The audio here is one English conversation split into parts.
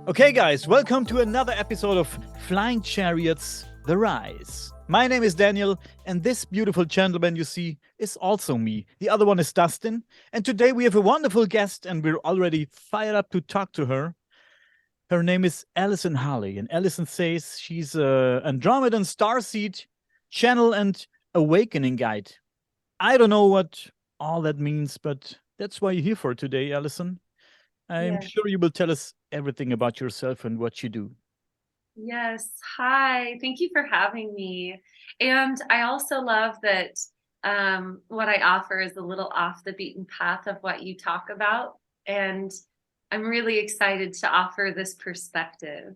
Okay, guys, welcome to another episode of Flying Chariots The Rise. My name is Daniel, and this beautiful gentleman you see is also me. The other one is Dustin, and today we have a wonderful guest, and we're already fired up to talk to her. Her name is Allison Holley, and Allison says she's an Andromedan starseed channel and awakening guide. I don't know what all that means, but that's why you're here for today, Allison. I'm Yeah. sure you will tell us everything about yourself and what you do. Yes. Hi. Thank you for having me. And I also love that what I offer is a little off the beaten path of what you talk about. And I'm really excited to offer this perspective,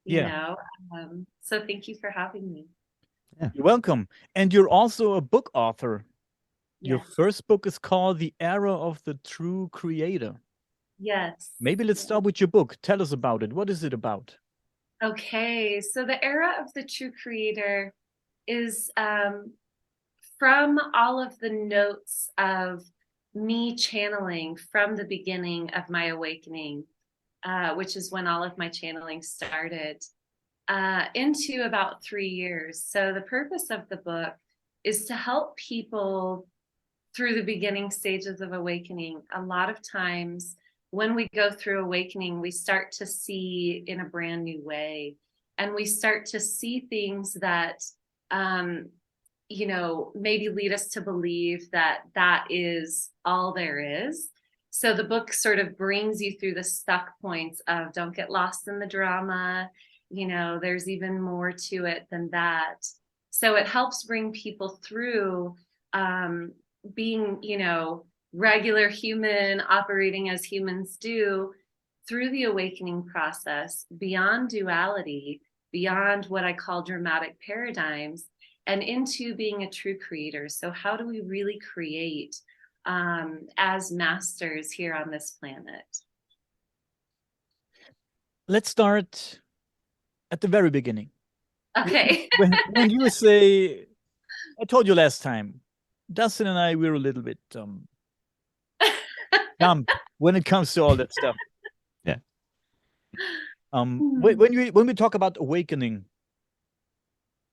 you Yeah, know. So thank you for having me. you're welcome. And you're also a book author. Your Yes. first book is called The Era of the True Creator. Yes. Maybe let's start with your book. Tell us about it. What is it about? Okay. So the era of the true creator is from all of the notes of me channeling from the beginning of my awakening, which is when all of my channeling started, into about 3 years. So the purpose of the book is to help people through the beginning stages of awakening. A lot of times when we go through awakening, we start to see in a brand new way, and we start to see things that maybe lead us to believe that that is all there is. So the book sort of brings you through the stuck points of don't get lost in the drama. There's even more to it than that. So it helps bring people through being, regular human operating as humans do through the awakening process, beyond duality, beyond what I call dramatic paradigms, and into being a true creator. So how do we really create as masters here on this planet? Let's start at the very beginning. Okay. When you say, I told you last time, Dustin and I, we're a little bit dumb when it comes to all that stuff. Yeah. When we talk about awakening,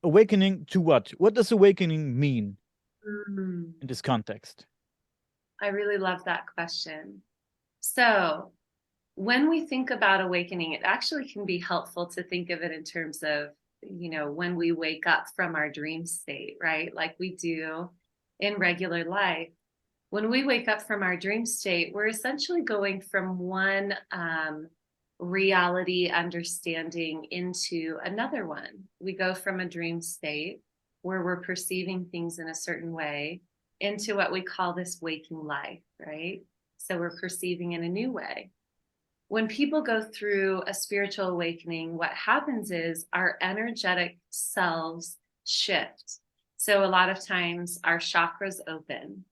awakening to what? What does awakening mean Mm, in this context? I really love that question. So when we think about awakening, it actually can be helpful to think of it in terms of, when we wake up from our dream state, right? Like we do in regular life. When we wake up from our dream state, we're essentially going from one reality understanding into another one. We go from a dream state where we're perceiving things in a certain way into what we call this waking life, right? So we're perceiving in a new way. When people go through a spiritual awakening, what happens is our energetic selves shift. So a lot of times our chakras open.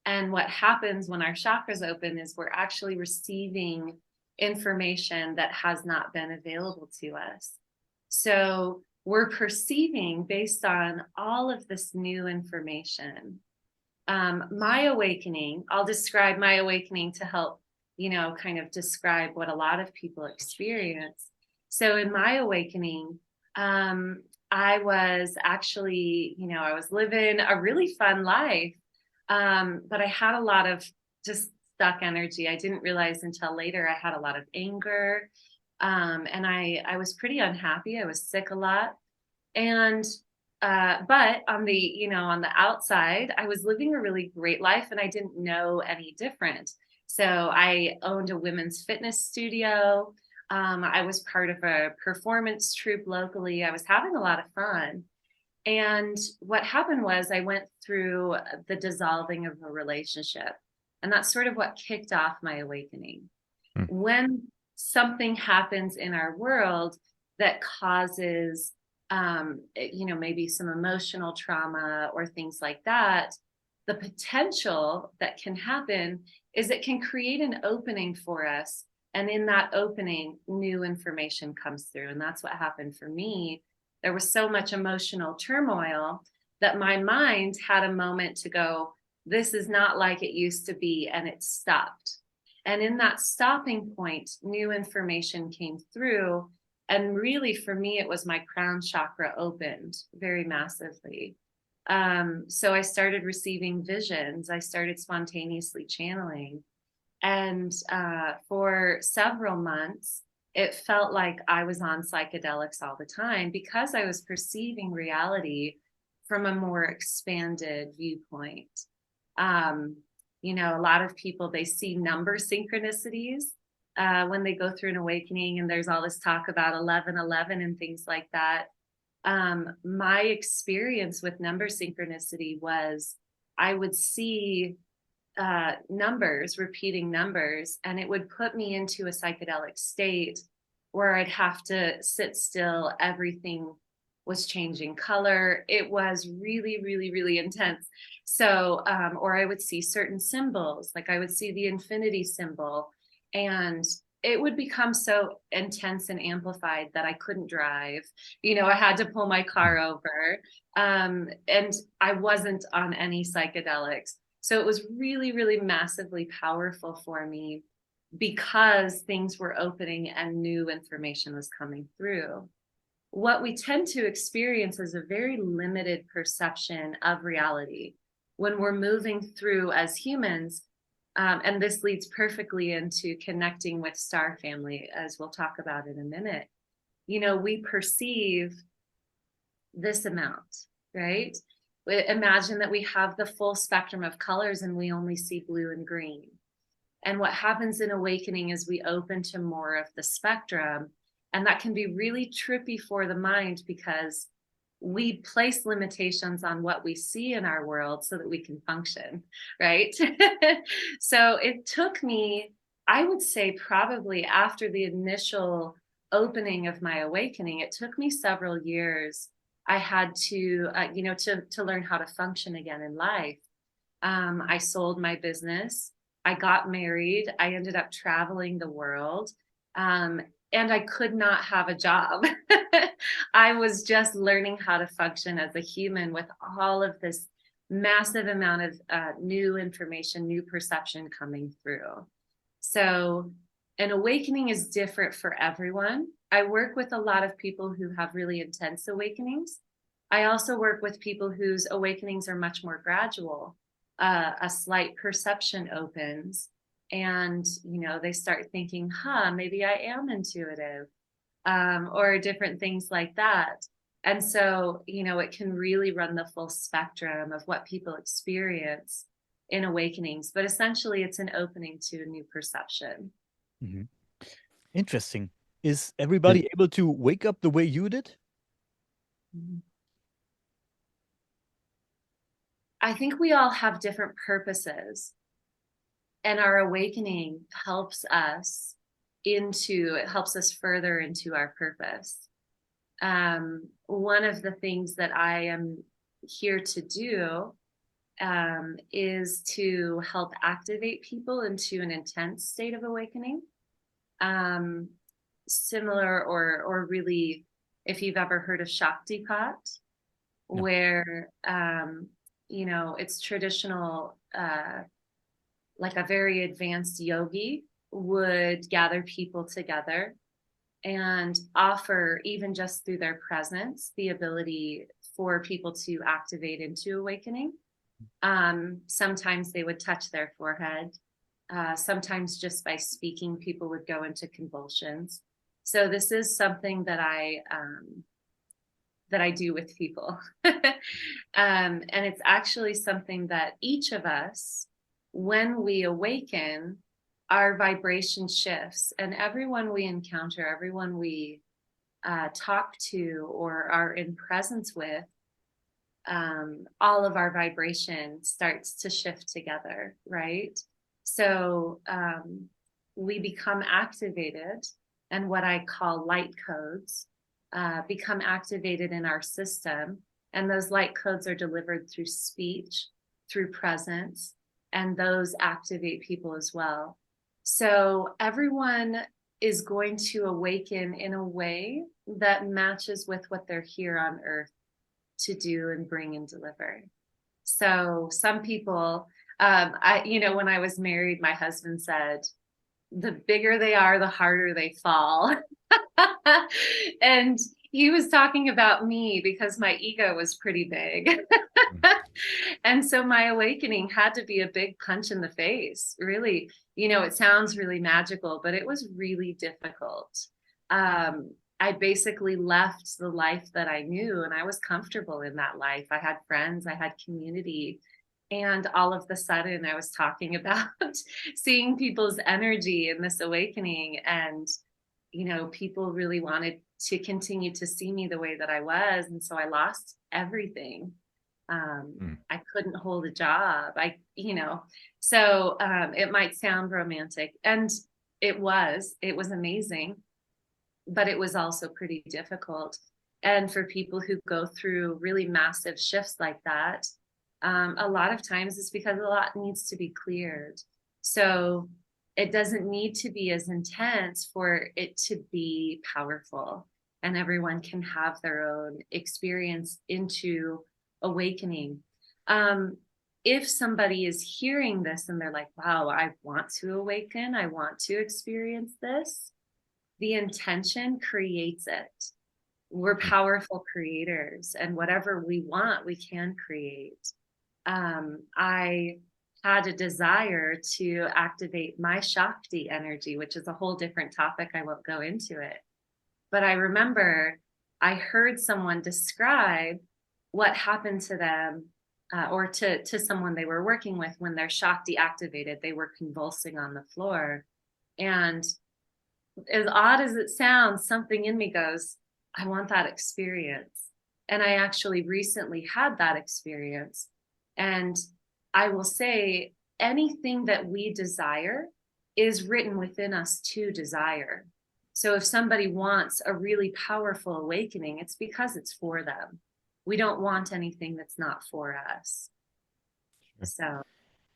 And what happens when our chakras open is we're actually receiving information that has not been available to us. So we're perceiving based on all of this new information. My awakening, I'll describe my awakening to help, kind of describe what a lot of people experience. So in my awakening, I was actually, I was living a really fun life. But I had a lot of just stuck energy. I didn't realize until later I had a lot of anger. And I was pretty unhappy. I was sick a lot. And but on the outside, I was living a really great life and I didn't know any different. So I owned a women's fitness studio. I was part of a performance troupe locally. I was having a lot of fun. And what happened was I went through the dissolving of a relationship. And that's sort of what kicked off my awakening. Hmm. When something happens in our world that causes, maybe some emotional trauma or things like that, the potential that can happen is it can create an opening for us. And in that opening, new information comes through. And that's what happened for me. There was so much emotional turmoil that my mind had a moment to go, this is not like it used to be, and it stopped. And in that stopping point, new information came through. And really, for me, it was my crown chakra opened very massively. So I started receiving visions. I started spontaneously channeling. And for several months, it felt like I was on psychedelics all the time because I was perceiving reality from a more expanded viewpoint. Um, a lot of people, they see number synchronicities when they go through an awakening, and there's all this talk about 1111 and things like that. My experience with number synchronicity was I would see numbers, repeating numbers, and it would put me into a psychedelic state where I'd have to sit still. Everything was changing color. It was really, really, really intense. So, or I would see certain symbols, like I would see the infinity symbol, and it would become so intense and amplified that I couldn't drive. I had to pull my car over, and I wasn't on any psychedelics. So it was really, really massively powerful for me because things were opening and new information was coming through. What we tend to experience is a very limited perception of reality when we're moving through as humans. And this leads perfectly into connecting with Star Family, as we'll talk about in a minute. We perceive this amount, right? Imagine that we have the full spectrum of colors and we only see blue and green. And what happens in awakening is we open to more of the spectrum. And that can be really trippy for the mind because we place limitations on what we see in our world so that we can function, right? So it took me, I would say, probably after the initial opening of my awakening, it took me several years. I had to, to learn how to function again in life. I sold my business. I got married. I ended up traveling the world. And I could not have a job. I was just learning how to function as a human with all of this massive amount of new information, new perception coming through. So an awakening is different for everyone. I work with a lot of people who have really intense awakenings. I also work with people whose awakenings are much more gradual. A slight perception opens and, they start thinking, maybe I am intuitive, or different things like that. And so, it can really run the full spectrum of what people experience in awakenings, but essentially it's an opening to a new perception. Mhm. Interesting. Is everybody able to wake up the way you did? I think we all have different purposes, and our awakening it helps us further into our purpose. One of the things that I am here to do is to help activate people into an intense state of awakening. Similar or really, if you've ever heard of Shaktipat, No. where it's traditional, like a very advanced yogi would gather people together and offer, even just through their presence, the ability for people to activate into awakening. Sometimes they would touch their forehead. Sometimes just by speaking, people would go into convulsions. So this is something that I do with people. And it's actually something that each of us, when we awaken, our vibration shifts, and everyone we encounter, everyone we talk to or are in presence with, all of our vibration starts to shift together, right? So we become activated, and what I call light codes become activated in our system. And those light codes are delivered through speech, through presence, and those activate people as well. So everyone is going to awaken in a way that matches with what they're here on earth to do and bring and deliver. So some people, when I was married, my husband said, the bigger they are, the harder they fall. And he was talking about me because my ego was pretty big. And so my awakening had to be a big punch in the face, really. It sounds really magical, but it was really difficult. I basically left the life that I knew, and I was comfortable in that life. I had friends, I had community. And all of the sudden, I was talking about seeing people's energy in this awakening. And, people really wanted to continue to see me the way that I was. And so I lost everything. I couldn't hold a job. So it might sound romantic, and it was amazing, but it was also pretty difficult. And for people who go through really massive shifts like that, a lot of times it's because a lot needs to be cleared. So it doesn't need to be as intense for it to be powerful, and everyone can have their own experience into awakening. If somebody is hearing this and they're like, wow, I want to awaken, I want to experience this, the intention creates it. We're powerful creators, and whatever we want, we can create. I had a desire to activate my Shakti energy, which is a whole different topic. I won't go into it. But I remember I heard someone describe what happened to them, or to someone they were working with when their Shakti activated. They were convulsing on the floor. And as odd as it sounds, something in me goes, I want that experience. And I actually recently had that experience. And I will say, anything that we desire is written within us to desire. So if somebody wants a really powerful awakening, it's because it's for them. We don't want anything that's not for us. Sure. So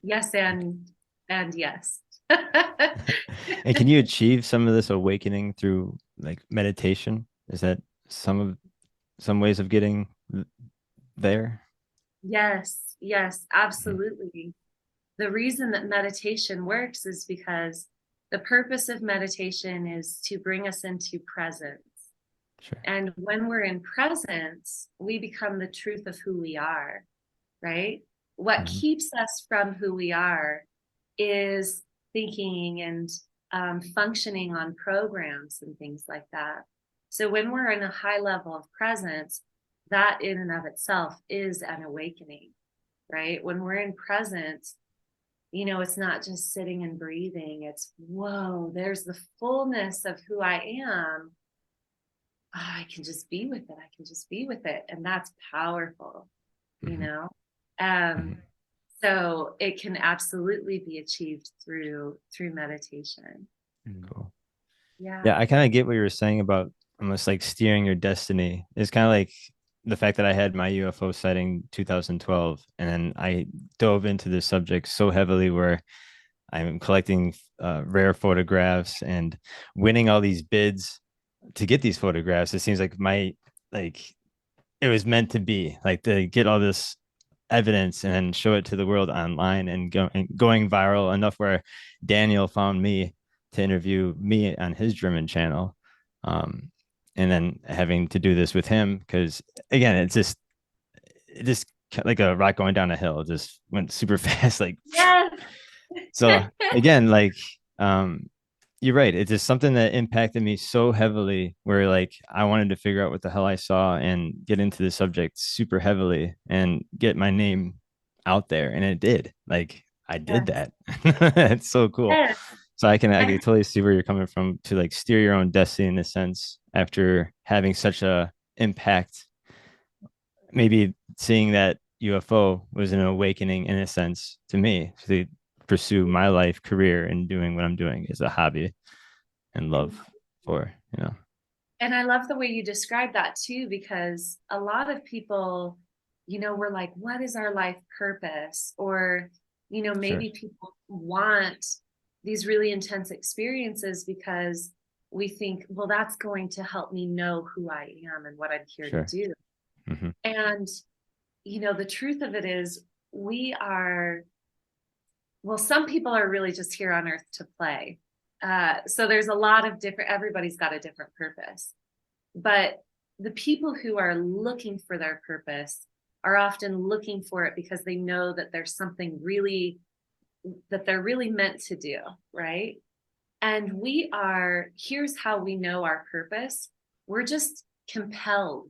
yes, and yes. And can you achieve some of this awakening through like meditation? Is that some ways of getting there? Yes, absolutely. The reason that meditation works is because the purpose of meditation is to bring us into presence. Sure. And when we're in presence, we become the truth of who we are, right? What keeps us from who we are is thinking and functioning on programs and things like that. So when we're in a high level of presence, that in and of itself is an awakening, right? When we're in presence, it's not just sitting and breathing. It's, whoa, there's the fullness of who I am. Oh, I can just be with it. I can just be with it. And that's powerful, So it can absolutely be achieved through meditation. Cool. Yeah. I kind of get what you were saying about almost like steering your destiny. It's kind of like the fact that I had my UFO sighting 2012, and then I dove into this subject so heavily where I'm collecting rare photographs and winning all these bids to get these photographs. It seems like it was meant to be, like, to get all this evidence and then show it to the world online, and going viral enough where Daniel found me to interview me on his German channel. And then having to do this with him, because again, it just like a rock going down a hill. It just went super fast. Like, yes. So again, like, you're right. It's just something that impacted me so heavily where like I wanted to figure out what the hell I saw and get into the subject super heavily and get my name out there. And it did. Like, I did that. It's so cool. Yes. So I can totally see where you're coming from to like steer your own destiny in a sense after having such a impact. Maybe seeing that UFO was an awakening in a sense to me to pursue my life career and doing what I'm doing as a hobby and love for. And I love the way you describe that too, because a lot of people, we're like, what is our life purpose? Or, maybe people want these really intense experiences because we think, well, that's going to help me know who I am and what I'm here to do. And, the truth of it is some people are really just here on earth to play. So there's a lot of different, everybody's got a different purpose. But the people who are looking for their purpose are often looking for it because they know that there's something really that they're really meant to do, right? And here's how we know our purpose. We're just compelled.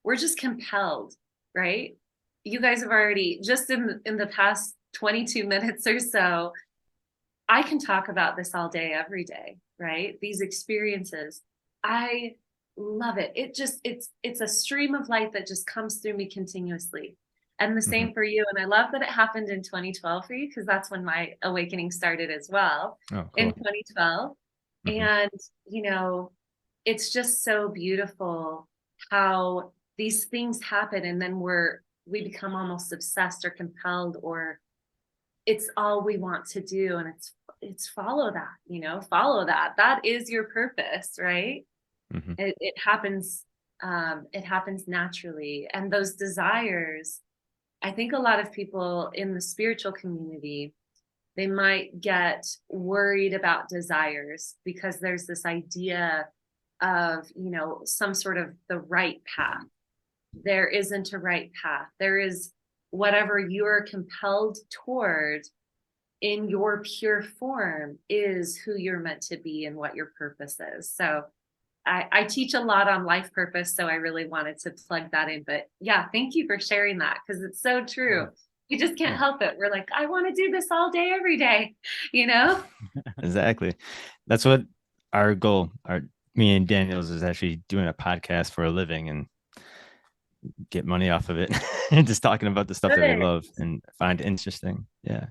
We're just compelled, right? You guys have already, just in the past 22 minutes or so, I can talk about this all day, every day, right? These experiences. I love it. It's a stream of light that just comes through me continuously. And the same for you. And I love that it happened in 2012 for you, because that's when my awakening started as well. Oh, cool. In 2012. And, it's just so beautiful how these things happen. And then we become almost obsessed or compelled, or it's all we want to do. And it's follow that, follow that. That is your purpose, right? It happens naturally. And those desires, I think a lot of people in the spiritual community, they might get worried about desires because there's this idea of, some sort of the right path. There isn't a right path. There is whatever you're compelled toward in your pure form is who you're meant to be and what your purpose is. So I teach a lot on life purpose, so I really wanted to plug that in. But yeah, thank you for sharing that, because it's so true. You just can't help it. We're like, I want to do this all day, every day, Exactly. That's what our goal, me and Daniel's, is actually doing a podcast for a living and get money off of it and just talking about the stuff that we love and find interesting. Yeah.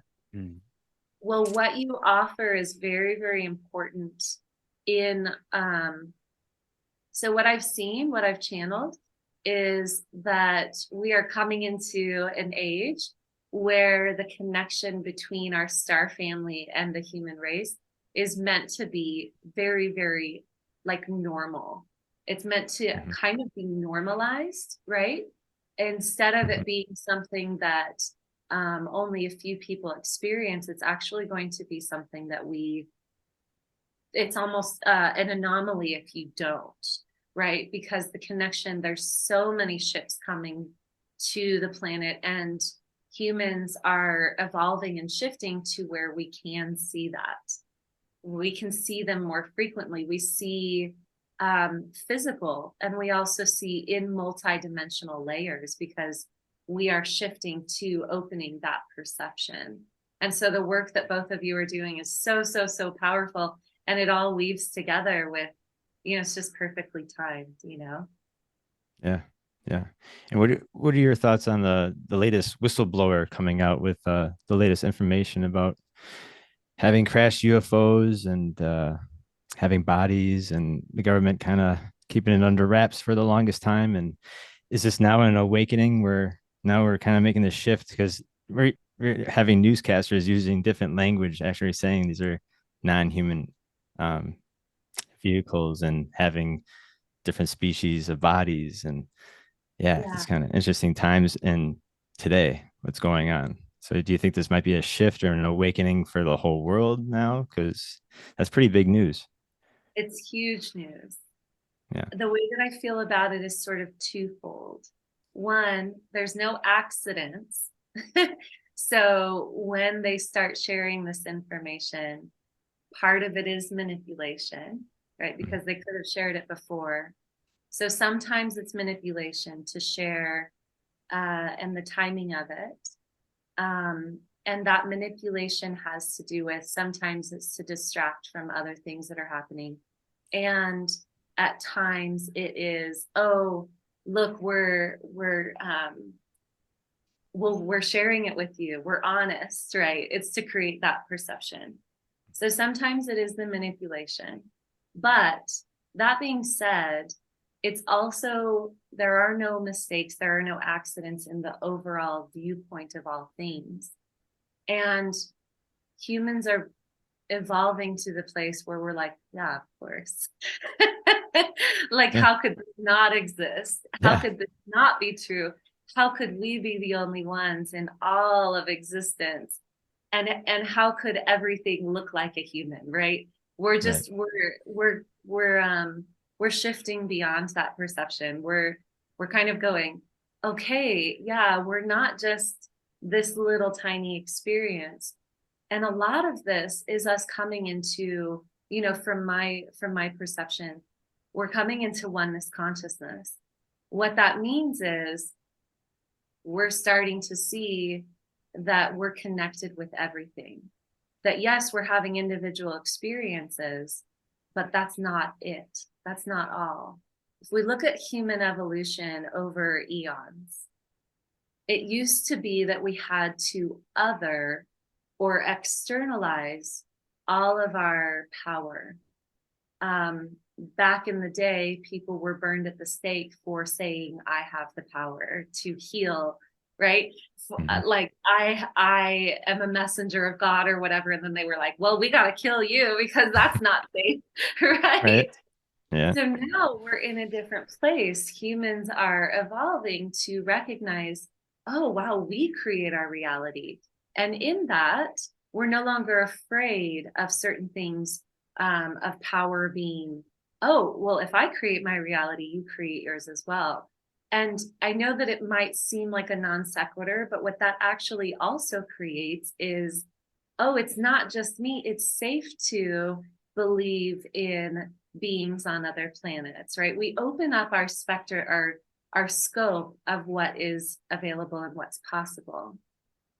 Well, what you offer is very, very important in, so what I've seen, what I've channeled is that we are coming into an age where the connection between our star family and the human race is meant to be very, very like normal. It's meant to kind of be normalized, right? Instead of it being something that only a few people experience, it's actually going to be something that it's almost an anomaly if you don't, right? Because the connection, there's so many ships coming to the planet, and humans are evolving and shifting to where we can see that. We can see them more frequently. We see physical, and we also see in multidimensional layers, because we are shifting to opening that perception. And so the work that both of you are doing is so, so, so powerful. And it all weaves together with, it's just perfectly timed, Yeah. Yeah. And what are your thoughts on the latest whistleblower coming out with the latest information about having crashed UFOs and having bodies, and the government kind of keeping it under wraps for the longest time? And is this now an awakening where now we're kind of making this shift, because we're having newscasters using different language, actually saying these are non-human vehicles and having different species of bodies? And yeah, it's kind of interesting times in today, what's going on. So do you think this might be a shift or an awakening for the whole world now? Because that's pretty big news. It's huge news. Yeah. The way that I feel about it is sort of twofold. One, there's no accidents. So when they start sharing this information, part of it is manipulation, right? Because they could have shared it before. So sometimes it's manipulation to share and the timing of it. And that manipulation has to do with, sometimes it's to distract from other things that are happening. And at times it is, oh, look, we're sharing it with you. We're honest, right? It's to create that perception. So sometimes it is the manipulation. But that being said, it's also, there are no mistakes, there are no accidents in the overall viewpoint of all things. And humans are evolving to the place where we're like, yeah, of course. Like, how could this not exist? How could this not be true? How could we be the only ones in all of existence? And how could everything look like a human, right? We're Right. just we're shifting beyond that perception. We're kind of going, okay, yeah, we're not just this little tiny experience. And a lot of this is us coming into, from my perception, we're coming into oneness consciousness. What that means is we're starting to see that we're connected with everything. That yes, we're having individual experiences, but that's not it. That's not all. If we look at human evolution over eons, it used to be that we had to other or externalize all of our power. Back in the day, people were burned at the stake for saying, I have the power to heal, right? Like I am a messenger of God or whatever. And then they were like, well, we got to kill you because that's not safe, right? Right. Yeah. So now we're in a different place. Humans are evolving to recognize, oh, wow, we create our reality. And in that, we're no longer afraid of certain things, of power being, oh, well, if I create my reality, you create yours as well. And I know that it might seem like a non sequitur, but what that actually also creates is, oh, it's not just me. It's safe to believe in beings on other planets, right? We open up our specter, our scope of what is available and what's possible.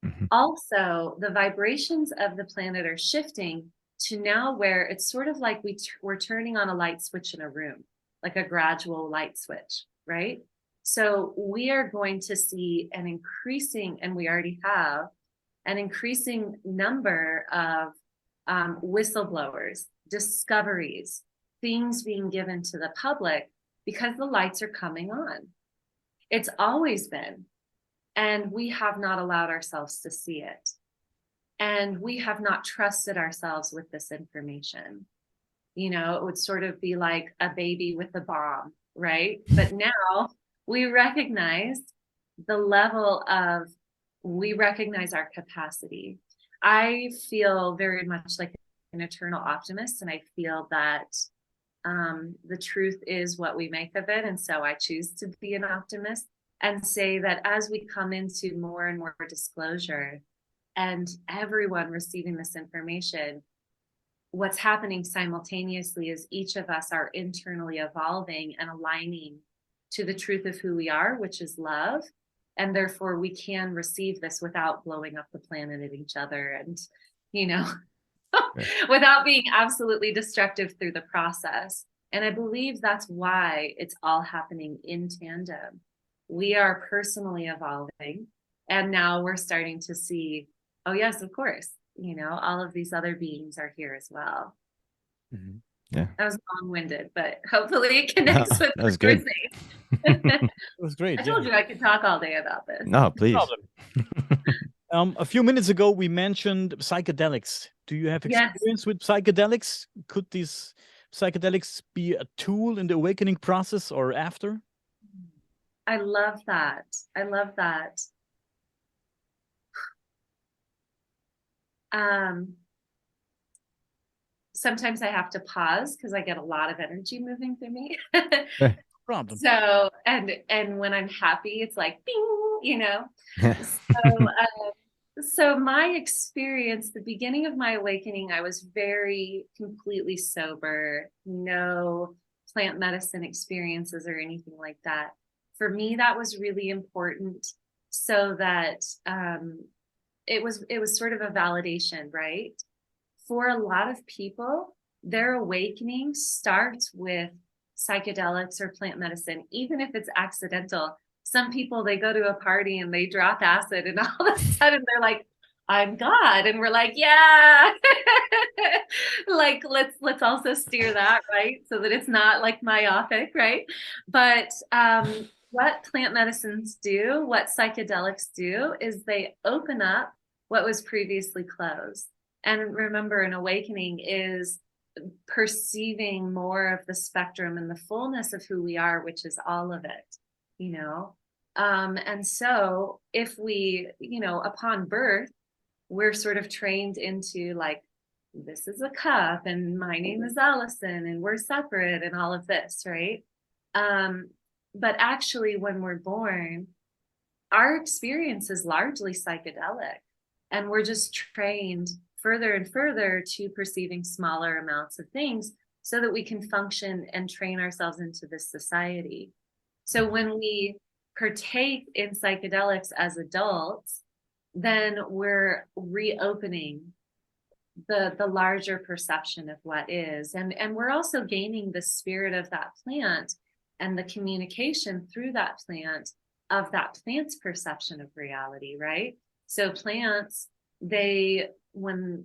Mhm. Also, the vibrations of the planet are shifting to now where it's sort of like we're turning on a light switch in a room, like a gradual light switch, right? So we are going to see an increasing, and we already have, an increasing number of whistleblowers, discoveries, things being given to the public because the lights are coming on. It's always been, and we have not allowed ourselves to see it. And we have not trusted ourselves with this information. It would sort of be like a baby with a bomb, right? But now we recognize the level of, we recognize our capacity. I feel very much like an eternal optimist, and I feel that the truth is what we make of it. And so I choose to be an optimist and say that as we come into more and more disclosure and everyone receiving this information, what's happening simultaneously is each of us are internally evolving and aligning to the truth of who we are, which is love. And therefore we can receive this without blowing up the planet and each other and, without being absolutely destructive through the process. And I believe that's why it's all happening in tandem. We are personally evolving, and now we're starting to see, oh yes, of course, all of these other beings are here as well. Mm-hmm. Yeah. That was long-winded, but hopefully it connects with that was what we're good. saying. It was great. I told you I could talk all day about this. No, please. A few minutes ago, we mentioned psychedelics. Do you have Yes. experience with psychedelics? Could these psychedelics be a tool in the awakening process or after? I love that. I love that. Sometimes I have to pause because I get a lot of energy moving through me. Problem. So, and when I'm happy, it's like, bing, So my experience, the beginning of my awakening, I was very completely sober, no plant medicine experiences or anything like that. For me, that was really important so that it was sort of a validation, right? For a lot of people, their awakening starts with psychedelics or plant medicine, even if it's accidental. Some people, they go to a party and they drop acid and all of a sudden they're like, I'm God. And we're like, yeah, like, let's also steer that, right? So that it's not like myopic, right? But what plant medicines do, what psychedelics do, is they open up what was previously closed. And remember, an awakening is perceiving more of the spectrum and the fullness of who we are, which is all of it, and so if we, upon birth, we're sort of trained into like this is a cup and my name is Allison and we're separate and all of this, right? But actually, when we're born, our experience is largely psychedelic, and we're just trained further and further to perceiving smaller amounts of things so that we can function and train ourselves into this society. So when we partake in psychedelics as adults, then we're reopening the larger perception of what is, and we're also gaining the spirit of that plant and the communication through that plant of that plant's perception of reality, right? So plants, they, when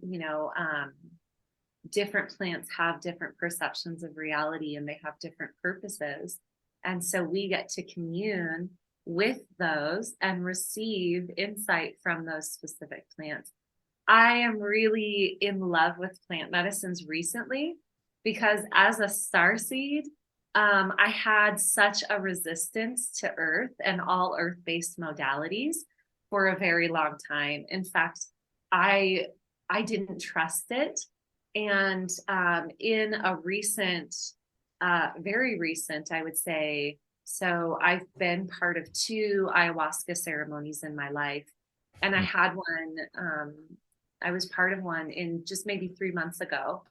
different plants have different perceptions of reality and they have different purposes, and so we get to commune with those and receive insight from those specific plants. I am really in love with plant medicines recently because as a starseed, I had such a resistance to earth and all earth-based modalities for a very long time. In fact, I didn't trust it. And in a recent, very recent, I would say, so I've been part of 2 ayahuasca ceremonies in my life. And I had one, I was part of one in just maybe 3 months ago.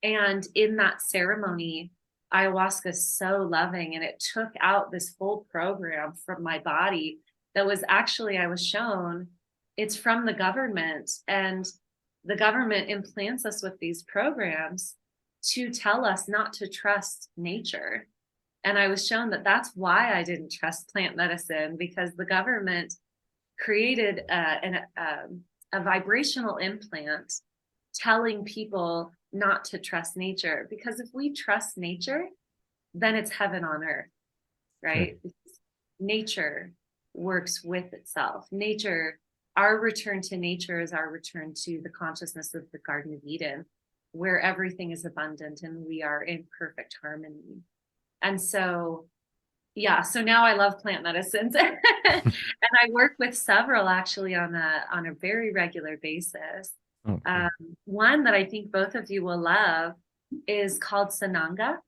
And in that ceremony, ayahuasca is so loving, and it took out this whole program from my body that was actually, I was shown it's from the government, and the government implants us with these programs to tell us not to trust nature. And I was shown that that's why I didn't trust plant medicine, because the government created a vibrational implant telling people not to trust nature. Because if we trust nature, then it's heaven on earth, right? Sure. Nature works with itself. Nature, our return to nature is our return to the consciousness of the Garden of Eden, where everything is abundant and we are in perfect harmony. And so, yeah, so now I love plant medicines and I work with several actually on a very regular basis. Okay. One that I think both of you will love is called Sananga.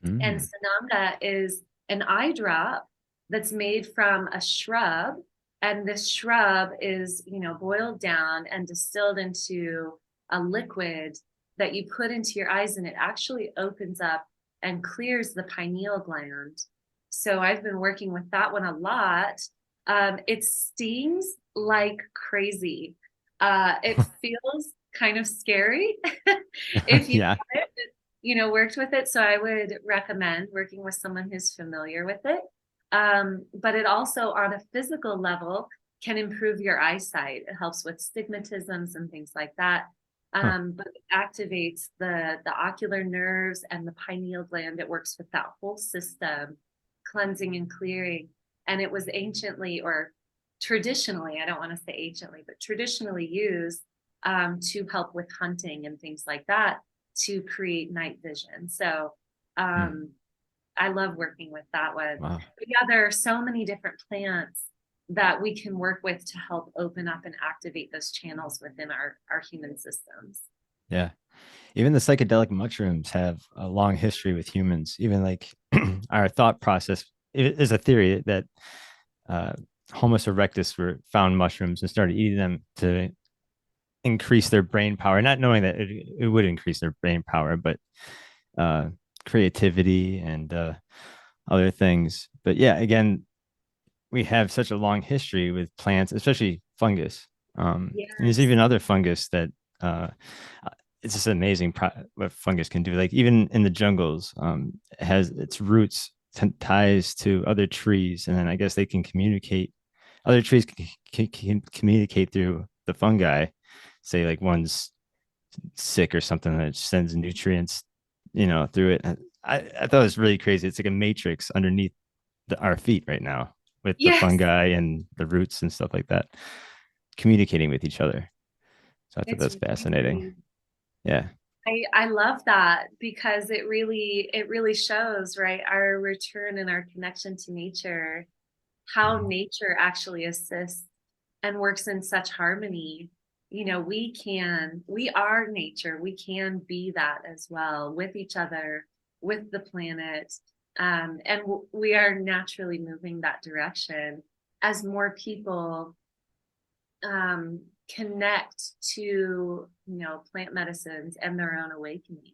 And Sananga is an eye drop that's made from a shrub. And this shrub is, boiled down and distilled into a liquid that you put into your eyes, and it actually opens up and clears the pineal gland. So I've been working with that one a lot. It stings like crazy. It feels kind of scary if you worked with it. So I would recommend working with someone who's familiar with it. But it also, on a physical level, can improve your eyesight. It helps with stigmatisms and things like that. But it activates the ocular nerves and the pineal gland. It works with that whole system, cleansing and clearing. And it was anciently, or traditionally, I don't want to say anciently, but traditionally used to help with hunting and things like that, to create night vision. So I love working with that one. Wow. But yeah, there are so many different plants that we can work with to help open up and activate those channels within our human systems. Yeah. Even the psychedelic mushrooms have a long history with humans. Even like our thought process is a theory that Homo erectus found mushrooms and started eating them to increase their brain power, not knowing that it would increase their brain power, but creativity and other things. But yeah, again, we have such a long history with plants, especially fungus. Yes. And there's even other fungus that it's just amazing what fungus can do. Like even in the jungles, it has its roots ties to other trees, and then I guess they can communicate. Other trees can communicate through the fungi. Say like one's sick or something, that sends nutrients, through it. I thought it was really crazy. It's like a matrix underneath our feet right now with the fungi and the roots and stuff like that, communicating with each other. So I thought that's fascinating. Yeah. I love that, because it really shows, right, our return and our connection to nature, how nature actually assists and works in such harmony we are nature. We can be that as well with each other, with the planet. And we are naturally moving that direction as more people connect to, plant medicines and their own awakening.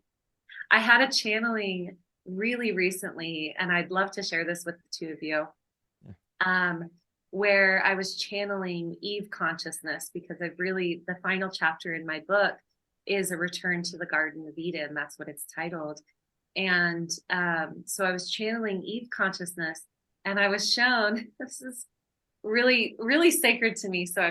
I had a channeling really recently, and I'd love to share this with the two of you. Yeah. Where I was channeling Eve consciousness, because the final chapter in my book is a return to the Garden of Eden. That's what it's titled. And so I was channeling Eve consciousness, and I was shown, this is really, really sacred to me. So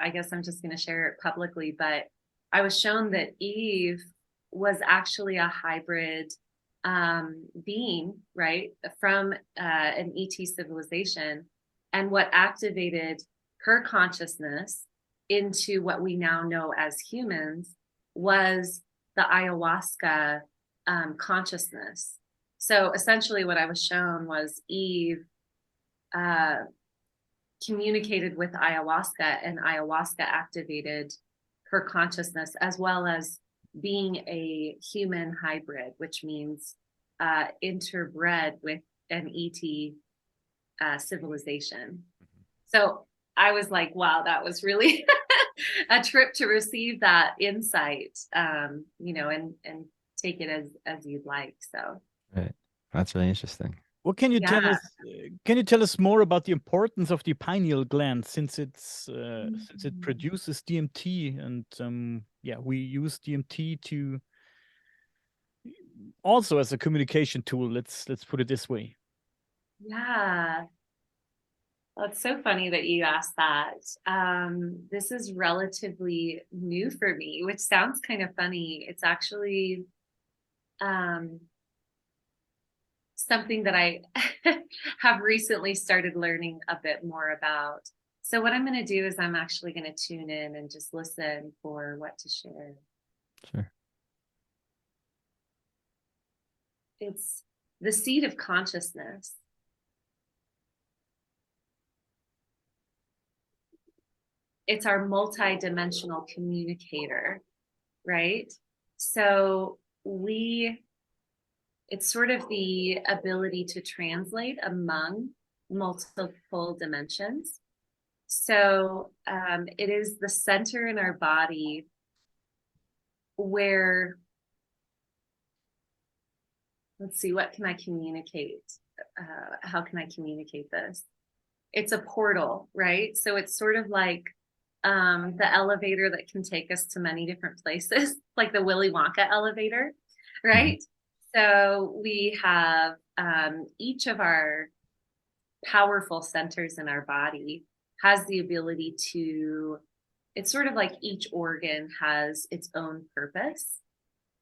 I guess I'm just going to share it publicly, but I was shown that Eve was actually a hybrid being, right, from an ET civilization. And what activated her consciousness into what we now know as humans was the ayahuasca consciousness. So essentially what I was shown was Eve communicated with ayahuasca, and ayahuasca activated her consciousness, as well as being a human hybrid, which means interbred with an ET civilization. So I was like, wow, that was really a trip to receive that insight, and take it as you'd like. So right, that's really interesting. What can you tell us? Can you tell us more about the importance of the pineal gland, since since it produces DMT, and we use DMT to also as a communication tool. Let's put it this way. Yeah. Well, it's so funny that you asked that. This is relatively new for me, which sounds kind of funny. It's actually something that I have recently started learning a bit more about. So what I'm going to do is I'm actually going to tune in and just listen for what to share. Sure. It's the seed of consciousness. It's our multi-dimensional communicator, right? So it's sort of the ability to translate among multiple dimensions. So it is the center in our body where, let's see, what can I communicate? How can I communicate this? It's a portal, right? So it's sort of like the elevator that can take us to many different places, like the Willy Wonka elevator, right? So we have each of our powerful centers in our body has the ability to, it's sort of like each organ has its own purpose,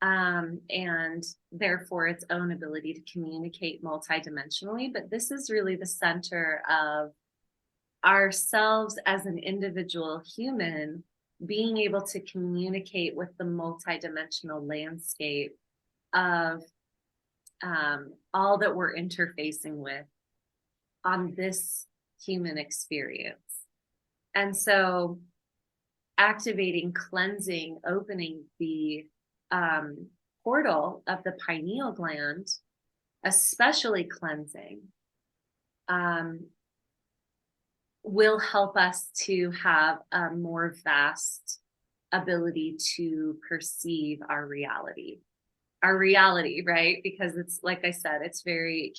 and therefore its own ability to communicate multidimensionally. But this is really the center of ourselves as an individual human, being able to communicate with the multidimensional landscape of all that we're interfacing with on this human experience. And so activating, cleansing, opening the portal of the pineal gland, especially cleansing, will help us to have a more vast ability to perceive our reality, right? Because it's, like I said, we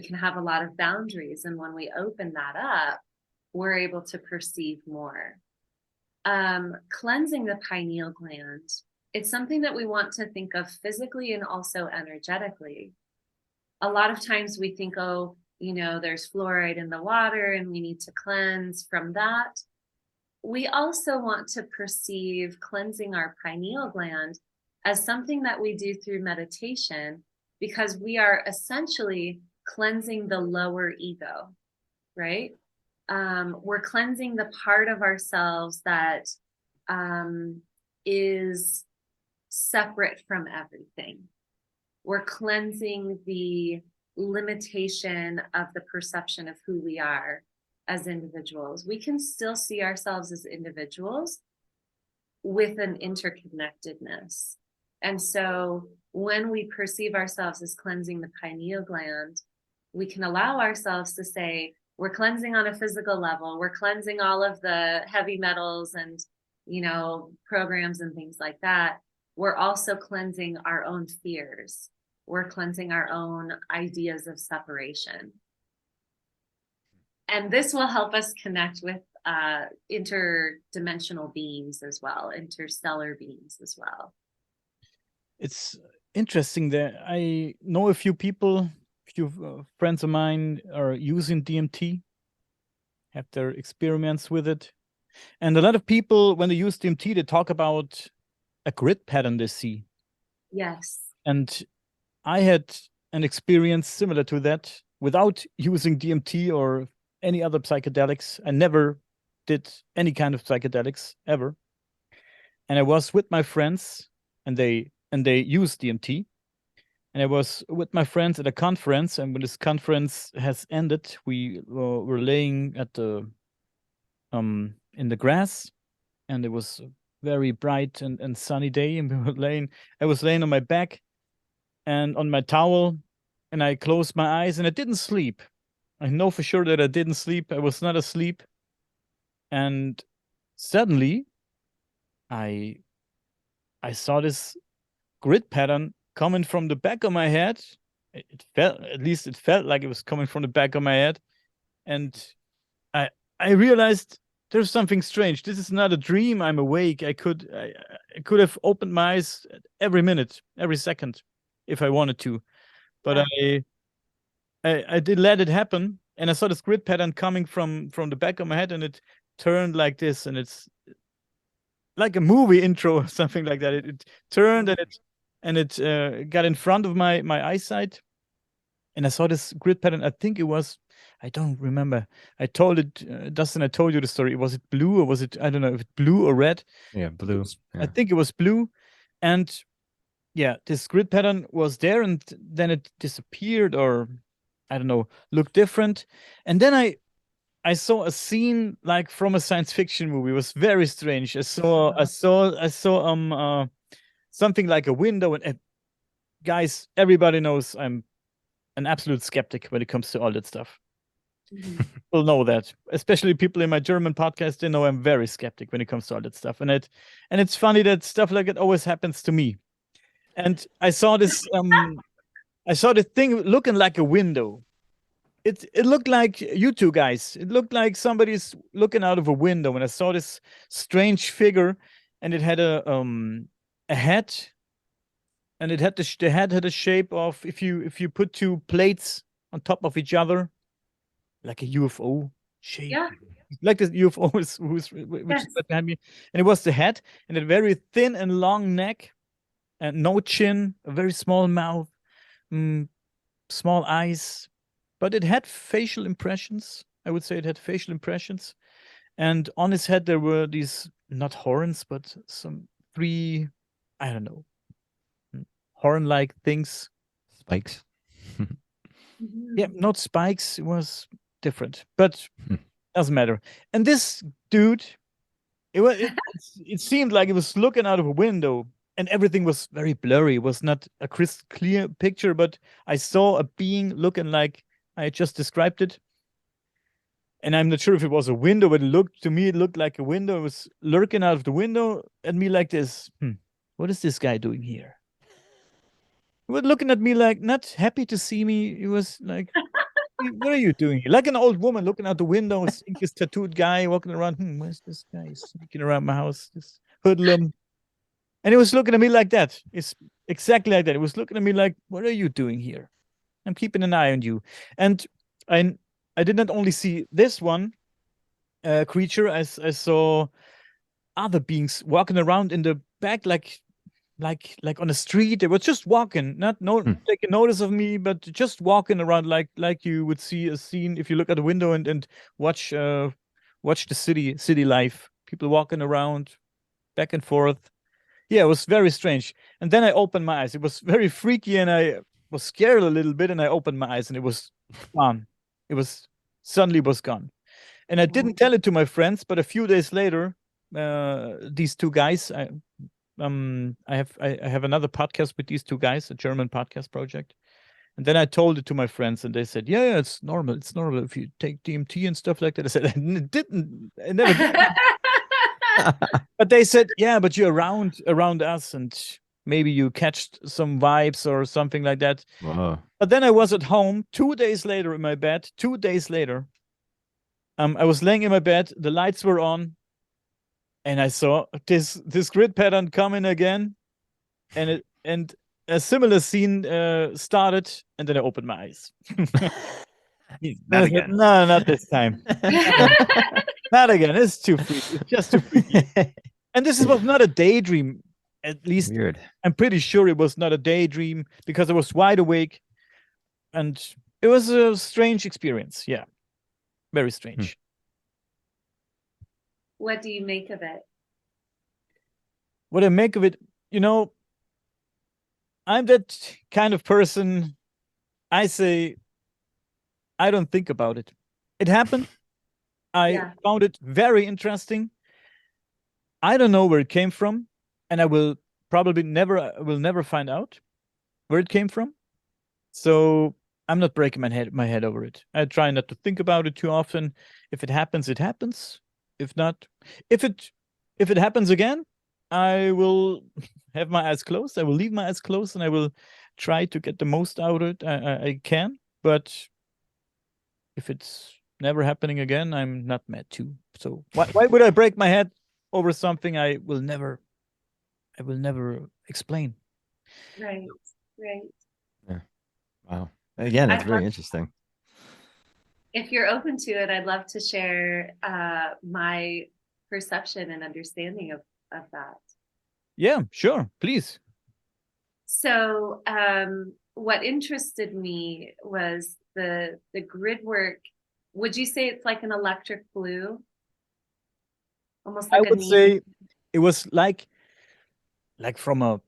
can have a lot of boundaries. And when we open that up, we're able to perceive more. Cleansing the pineal gland, it's something that we want to think of physically and also energetically. A lot of times we think, oh, there's fluoride in the water and we need to cleanse from that. We also want to perceive cleansing our pineal gland as something that we do through meditation, because we are essentially cleansing the lower ego, right? We're cleansing the part of ourselves that is separate from everything. We're cleansing the limitation of the perception of who we are as individuals. We can still see ourselves as individuals, with an interconnectedness. And so when we perceive ourselves as cleansing the pineal gland, we can allow ourselves to say, we're cleansing on a physical level, we're cleansing all of the heavy metals and, programs and things like that. We're also cleansing our own fears. We're cleansing our own ideas of separation. And this will help us connect with interdimensional beings as well, interstellar beings as well. It's interesting that I know a few people, friends of mine are using DMT, have their experiments with it. And a lot of people, when they use DMT, they talk about a grid pattern they see. Yes. And I had an experience similar to that without using DMT or any other psychedelics. I never did any kind of psychedelics ever. And I was with my friends, and they used DMT. And I was with my friends at a conference, and when this conference has ended, we were laying at the in the grass, and it was a very bright and sunny day, and I was laying on my back and on my towel, and I closed my eyes, and I didn't sleep. I know for sure that I didn't sleep. I was not asleep. And suddenly I saw this grid pattern coming from the back of my head. It felt like it was coming from the back of my head. And I realized there's something strange. This is not a dream. I'm awake. I could have opened my eyes every minute, every second, if I wanted to. But Yeah. I did let it happen, and I saw this grid pattern coming from the back of my head, and it turned like this, and it's like a movie intro or something like that. It turned, and it got in front of my eyesight, and I saw this grid pattern. I think it was, I don't remember. I told it, Dustin. I told you the story. Was it blue, or was it, I don't know if it's blue or red? Yeah, blue. I think it was blue, and yeah, this grid pattern was there, and then it disappeared, or I don't know, looked different. And then I saw a scene like from a science fiction movie. It was very strange. I saw something like a window, and guys, everybody knows I'm an absolute skeptic when it comes to all that stuff. People know that, especially people in my German podcast. They know I'm very skeptic when it comes to all that stuff, and it's funny that stuff like it always happens to me. And I saw this I saw the thing looking like a window. It looked like you two guys. It looked like somebody's looking out of a window, and I saw this strange figure, and it had a head, and it had the head had a shape of, if you put two plates on top of each other, like a UFO shape. Yeah. Like the UFO which is right behind me. And it was the head, and a very thin and long neck, and no chin, a very small mouth, small eyes, but it had facial impressions. I would say it had facial impressions. And on his head, there were these, not horns, but some three, I don't know, horn-like things. Spikes. Yeah, not spikes. It was different, but doesn't matter. And this dude, it seemed like it was looking out of a window, and everything was very blurry. It was not a crystal clear picture, but I saw a being looking like I just described it. And I'm not sure if it was a window, but to me, it looked like a window. It was lurking out of the window at me like this. What is this guy doing here? He was looking at me like, not happy to see me. He was like, what are you doing here? Like an old woman looking out the window, seeing this tattooed guy walking around. Where's this guy? He's sneaking around my house, this hoodlum. And he was looking at me like that. It's exactly like that. He was looking at me like, what are you doing here? I'm keeping an eye on you. And I did not only see this one creature, I saw other beings walking around in the back, like on the street. They were just walking, not taking notice of me, but just walking around like you would see a scene if you look at the window and watch the city life. People walking around back and forth. Yeah, it was very strange. And then I opened my eyes. It was very freaky, and I was scared a little bit, and I opened my eyes, and it was gone. It was suddenly gone. And I didn't tell it to my friends, but a few days later, these two guys. I have another podcast with these two guys, a German podcast project. And then I told it to my friends, and they said, "Yeah, it's normal. It's normal if you take DMT and stuff like that." I said, "I never did." But they said, "Yeah, but you're around us, and maybe you catch some vibes or something like that." Whoa. But then I was at home 2 days later in my bed. 2 days later, I was laying in my bed. The lights were on, and I saw this grid pattern coming again, and a similar scene started, and then I opened my eyes. Not again. No, not this time. Not again. It's too freaky. It's just too freaky. And this was not a daydream. At least Weird. I'm pretty sure it was not a daydream because I was wide awake, and it was a strange experience. Yeah, very strange. What do you make of it? What I make of it, I'm that kind of person. I say, I don't think about it. It happened. I found it very interesting. I don't know where it came from, and I will never find out where it came from. So I'm not breaking my head over it. I try not to think about it too often. If it happens, it happens. If not, if it happens again, I will have my eyes closed. I will leave my eyes closed, and I will try to get the most out of it I can. But if it's never happening again, I'm not mad too. So why would I break my head over something I will never explain? Right. Yeah. Wow. Again, it's very interesting. If you're open to it, I'd love to share my perception and understanding of that. Yeah, sure. Please. So what interested me was the grid work. Would you say it's like an electric blue? Almost like I would say it was like from a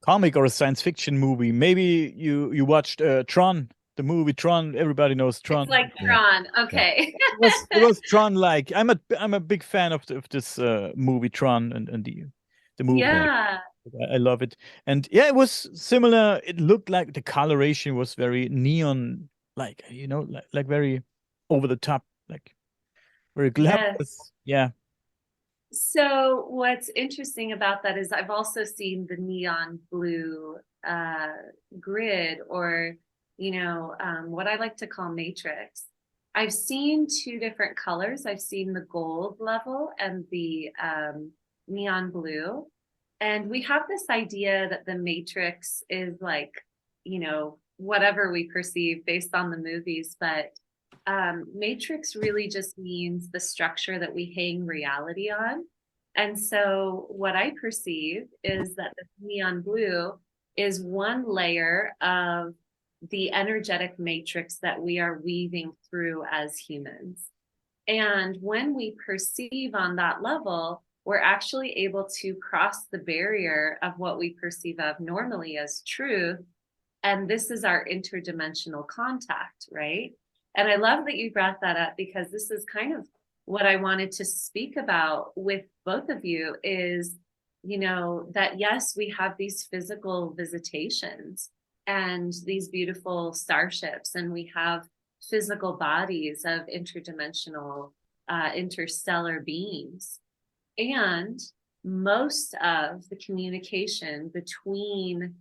comic or a science fiction movie. Maybe you watched Tron, the movie Tron. Everybody knows Tron. It's like Tron. Okay. Yeah. It was Tron like. I'm a big fan of this movie Tron and the movie. Yeah. I love it. And yeah, it was similar. It looked like the coloration was very neon, like like very over the top, like very glamorous. Yeah. So what's interesting about that is I've also seen the neon blue grid, or what I like to call matrix. I've seen two different colors. I've seen the gold level and the neon blue. And we have this idea that the matrix is like, whatever we perceive based on the movies, but matrix really just means the structure that we hang reality on. And so what I perceive is that the neon blue is one layer of the energetic matrix that we are weaving through as humans. And when we perceive on that level, we're actually able to cross the barrier of what we perceive of normally as truth. And this is our interdimensional contact, right? And I love that you brought that up, because this is kind of what I wanted to speak about with both of you is, that yes, we have these physical visitations and these beautiful starships, and we have physical bodies of interdimensional, interstellar beings. And most of the communication between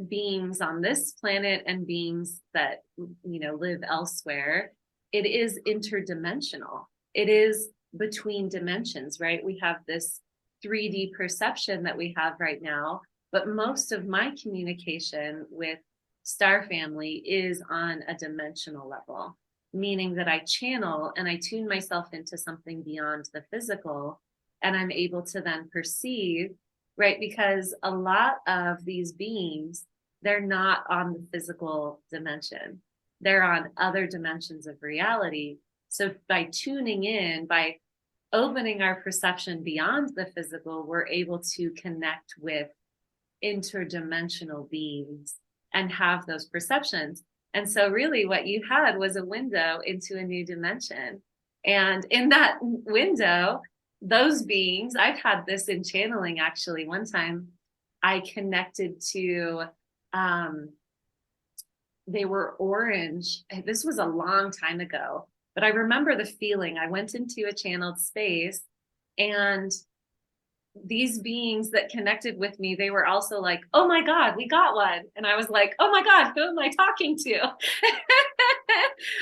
beings on this planet and beings that live elsewhere, it is interdimensional. It is between dimensions, right? We have this 3D perception that we have right now, but most of my communication with Star Family is on a dimensional level, meaning that I channel and I tune myself into something beyond the physical, and I'm able to then perceive, right? Because a lot of these beings, they're not on the physical dimension. They're on other dimensions of reality. So by tuning in, by opening our perception beyond the physical, we're able to connect with interdimensional beings and have those perceptions. And so really what you had was a window into a new dimension. And in that window, those beings, I've had this in channeling actually. One time I connected to, they were orange. This was a long time ago, but I remember the feeling. I went into a channeled space, and these beings that connected with me, they were also like, oh my God, we got one. And I was like, oh my God, who am I talking to?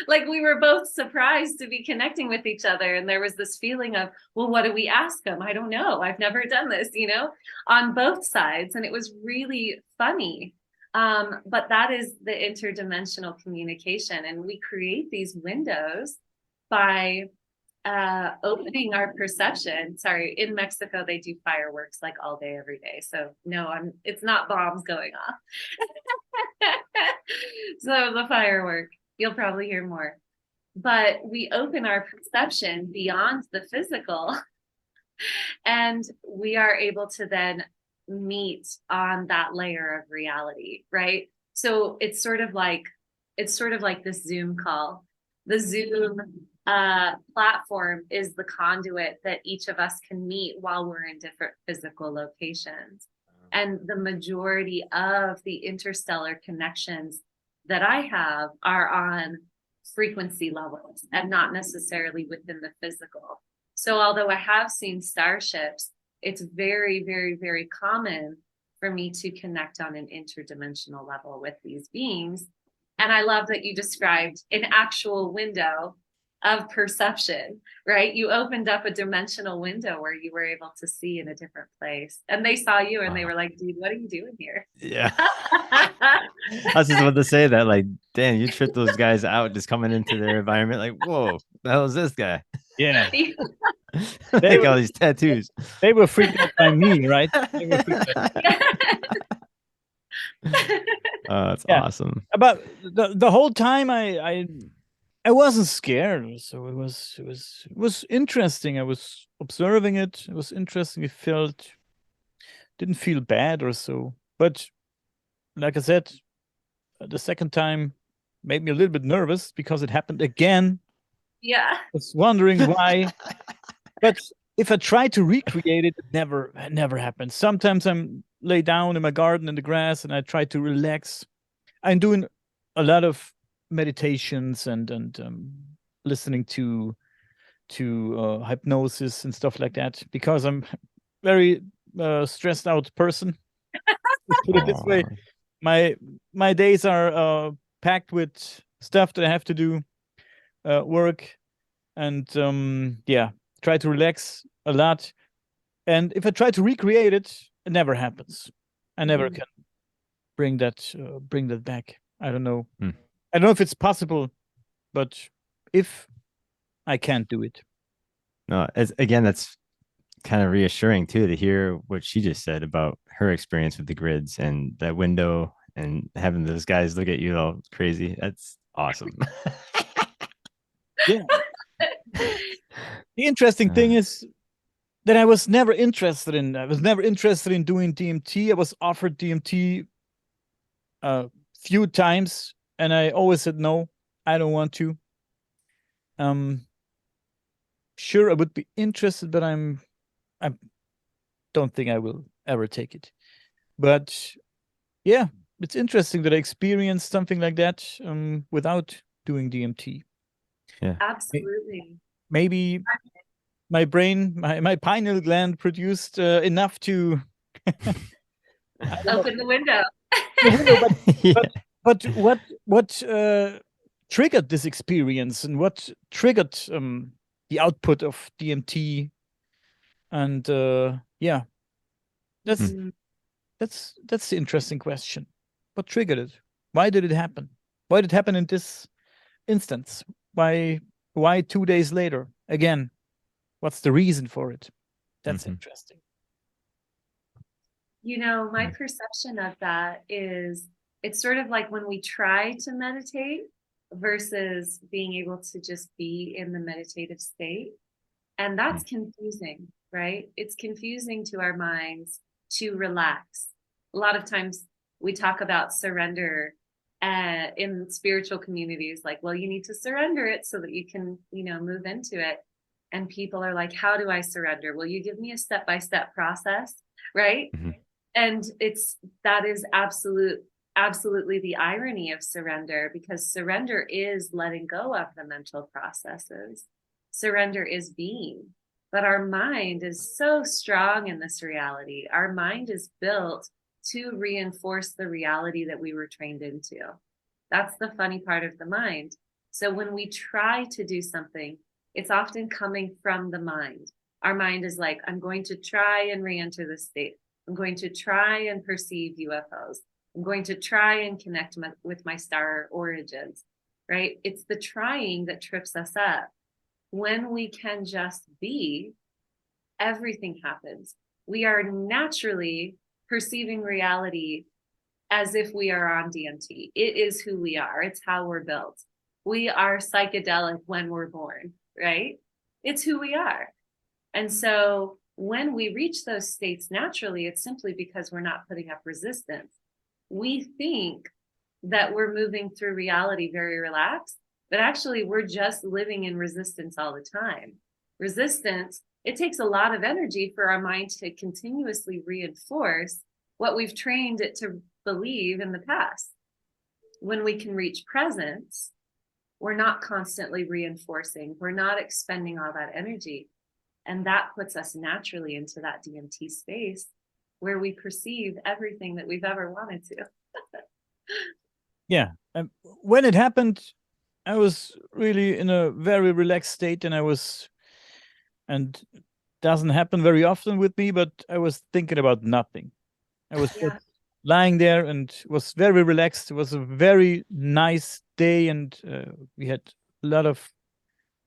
Like, we were both surprised to be connecting with each other. And there was this feeling of, well, what do we ask them? I don't know. I've never done this, on both sides. And it was really funny. But that is the interdimensional communication. And we create these windows by opening our perception. Sorry, in Mexico they do fireworks like all day every day, so no, it's not bombs going off. So the firework, you'll probably hear more, but we open our perception beyond the physical, and we are able to then meet on that layer of reality, right? So it's sort of like this Zoom call. The Zoom platform is the conduit that each of us can meet while we're in different physical locations. And the majority of the interstellar connections that I have are on frequency levels and not necessarily within the physical. So although I have seen starships, it's very, very, very common for me to connect on an interdimensional level with these beings. And I love that you described an actual window of perception, right? You opened up a dimensional window where you were able to see in a different place. And they saw you and they were like, dude, what are you doing here? Yeah. I was just about to say that, like, damn, you tripped those guys out just coming into their environment. Like, whoa, the hell is this guy? Yeah. Like all these tattoos. They were freaked out by me, right? They were freaked out. That's awesome. But the whole time I wasn't scared, so it was interesting. I was observing it. It was interesting. It didn't feel bad or so. But like I said, the second time made me a little bit nervous because it happened again. Yeah. I was wondering why. But if I try to recreate it, it never happens. Sometimes I'm lay down in my garden in the grass and I try to relax. I'm doing a lot of meditations and listening to hypnosis and stuff like that because I'm very stressed out person. Let's put it this way. My days are packed with stuff that I have to do, work, and try to relax a lot. And if I try to recreate it, it never happens. I never can bring that back. I don't know. I don't know if it's possible, but if I can't do it. No, again, that's kind of reassuring too to hear what she just said about her experience with the grids and that window and having those guys look at you all crazy. That's awesome. Yeah. The interesting thing is that I was never interested in doing DMT. I was offered DMT a few times and I always said no, I don't want to. Sure, I would be interested, but I don't think I will ever take it. But yeah, it's interesting that I experienced something like that without doing DMT. Yeah, absolutely. Maybe my brain, my pineal gland produced enough to open the window. But what triggered this experience and what triggered the output of DMT? And that's the interesting question. What triggered it? Why did it happen? Why did it happen in this instance? Why 2 days later again? What's the reason for it? That's interesting. My perception of that is it's sort of like when we try to meditate versus being able to just be in the meditative state. And that's confusing, right? It's confusing to our minds to relax. A lot of times we talk about surrender in spiritual communities, like, well, you need to surrender it so that you can, move into it. And people are like, how do I surrender? Will you give me a step-by-step process? Right. And that is absolutely the irony of surrender, because surrender is letting go of the mental processes. Surrender is being. But our mind is so strong in this reality. Our mind is built to reinforce the reality that we were trained into. That's the funny part of the mind. So when we try to do something, it's often coming from the mind. Our mind is like, I'm going to try and re-enter this state. I'm going to try and perceive UFOs. I'm going to try and connect with my star origins, right? It's the trying that trips us up. When we can just be, everything happens. We are naturally perceiving reality as if we are on DMT. It is who we are. It's how we're built. We are psychedelic when we're born, right? It's who we are. And so when we reach those states naturally, it's simply because we're not putting up resistance. We think that we're moving through reality very relaxed, but actually we're just living in resistance all the time. Resistance, it takes a lot of energy for our mind to continuously reinforce what we've trained it to believe in the past. When we can reach presence, we're not constantly reinforcing, we're not expending all that energy. And that puts us naturally into that DMT space where we perceive everything that we've ever wanted to. Yeah. When it happened, I was really in a very relaxed state, and doesn't happen very often with me, but I was thinking about nothing. I was just lying there and was very relaxed. It was a very nice day, and we had a lot of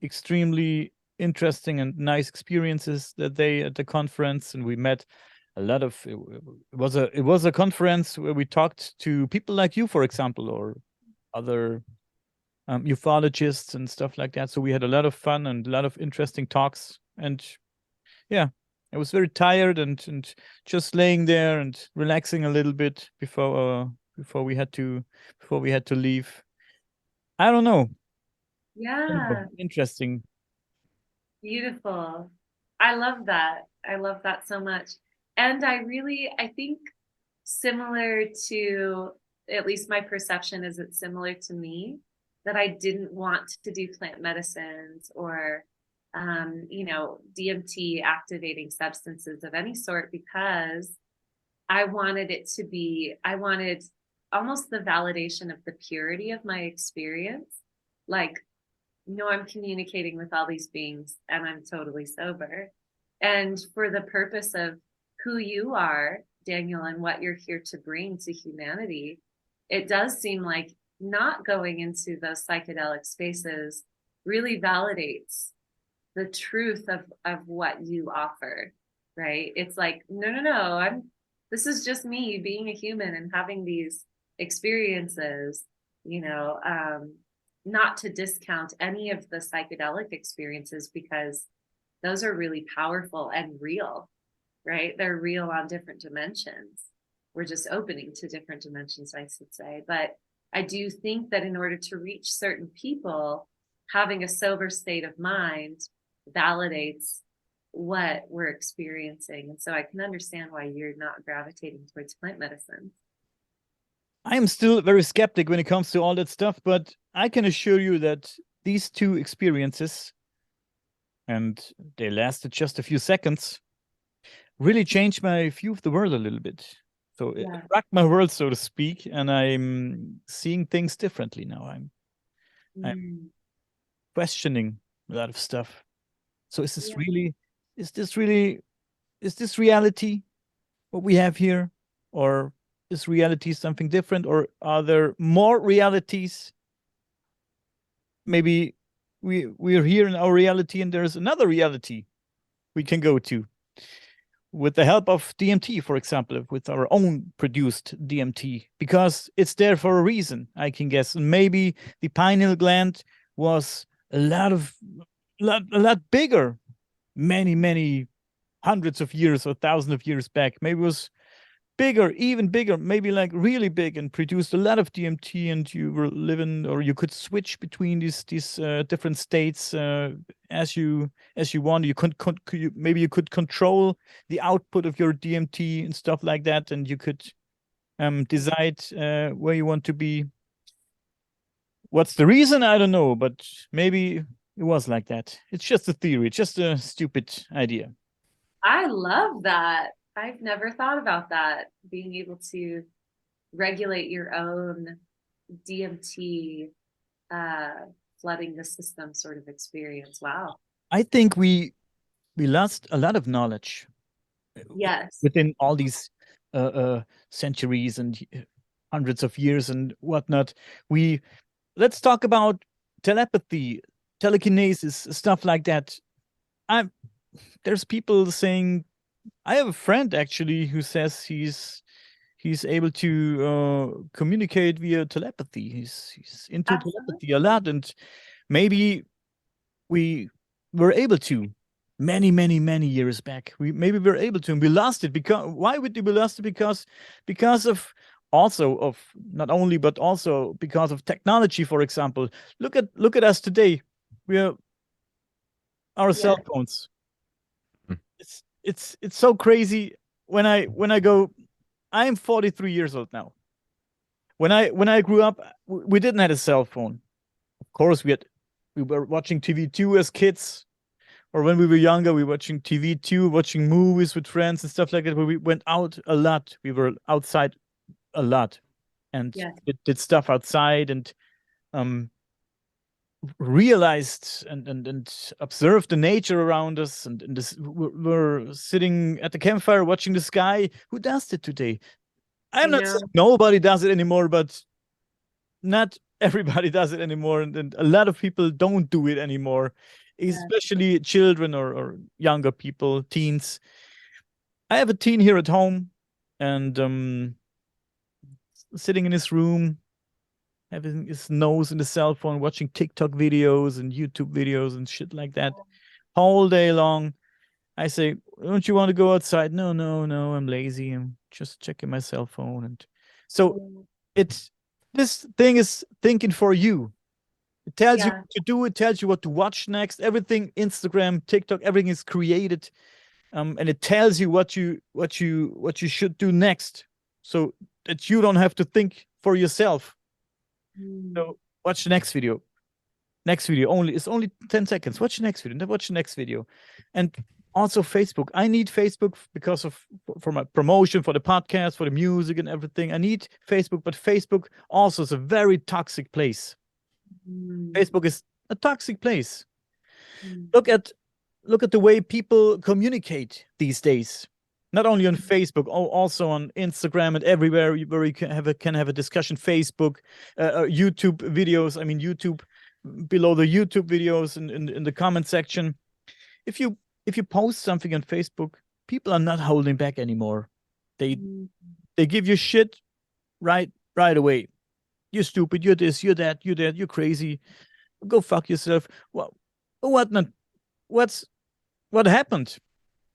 extremely interesting and nice experiences that day at the conference, and we met a lot of. It was a conference where we talked to people like you, for example, or other ufologists and stuff like that. So we had a lot of fun and a lot of interesting talks, and yeah, I was very tired and just laying there and relaxing a little bit before we had to leave. I don't know. Yeah. Interesting. Beautiful. I love that. I love that so much. And I think similar to, at least my perception is it's similar to me, that I didn't want to do plant medicines or, DMT activating substances of any sort, because I wanted almost the validation of the purity of my experience. Like, I'm communicating with all these beings and I'm totally sober. And for the purpose of who you are, Daniel, and what you're here to bring to humanity, it does seem like not going into those psychedelic spaces really validates the truth of what you offer, right? It's like, no, this is just me being a human and having these experiences, not to discount any of the psychedelic experiences, because those are really powerful and real, right? They're real on different dimensions. We're just opening to different dimensions, I should say. But I do think that in order to reach certain people, having a sober state of mind validates what we're experiencing. And so I can understand why you're not gravitating towards plant medicine. I'm still very skeptic when it comes to all that stuff, but I can assure you that these two experiences, and they lasted just a few seconds, really changed my view of the world a little bit. So it rocked my world, so to speak, and I'm seeing things differently now. I'm questioning a lot of stuff. So is this reality what we have here, or is reality something different, or are there more realities? Maybe we're here in our reality and there's another reality we can go to with the help of DMT, for example, with our own produced DMT, because it's there for a reason, I can guess. And maybe the pineal gland was a lot bigger, many hundreds of years or thousands of years back. Maybe it was bigger, even bigger, maybe like really big, and produced a lot of DMT, and you were living, or you could switch between these different states as you want. You maybe you could control the output of your DMT and stuff like that, and you could decide where you want to be. What's the reason? I don't know, but maybe it was like that. It's just a theory, just a stupid idea. I love that. I've never thought about that, being able to regulate your own DMT flooding the system sort of experience. Wow. I think we lost a lot of knowledge. Yes. Within all these centuries and hundreds of years and whatnot. Let's talk about telepathy, telekinesis, stuff like that. There's people saying, I have a friend actually who says he's able to communicate via telepathy. He's into telepathy a lot, and maybe we were able to many years back. Maybe we were able to, and we lost it. Because why would we lost it? Because of also of not only but also because of technology. For example, look at us today. We are our cell phones. It's so crazy. When I go, I'm 43 years old now. When I grew up, we didn't have a cell phone. Of course, we were watching TV2 as kids, or when we were younger, we were watching TV2, watching movies with friends and stuff like that. Where we went out a lot. We were outside a lot, and did stuff outside, and realized and observed the nature around us, and we're sitting at the campfire watching the sky. Who does it today? I'm not saying nobody does it anymore, but not everybody does it anymore, and a lot of people don't do it anymore, especially children or younger people, teens. I have a teen here at home, and sitting in his room, having his nose in the cell phone, watching TikTok videos and YouTube videos and shit like that all day long. I say, don't you want to go outside? No, I'm lazy. I'm just checking my cell phone. And so this thing is thinking for you. It tells you what to do. It tells you what to watch next. Everything, Instagram, TikTok, everything is created. And it tells you what you should do next, so that you don't have to think for yourself. So watch the next video. It's only 10 seconds. Watch the next video. Then watch the next video. And also Facebook. I need Facebook because for my promotion, for the podcast, for the music and everything. I need Facebook, but Facebook also is a very toxic place. Facebook is a toxic place. Look at the way people communicate these days. Not only on Facebook, also on Instagram and everywhere where you can have a discussion. Facebook, YouTube videos. I mean, YouTube, below the YouTube videos in the comment section. If you post something on Facebook, people are not holding back anymore. They give you shit right away. You're stupid. You're this. You're that. You're that. You're crazy. Go fuck yourself. Well, what not? What happened?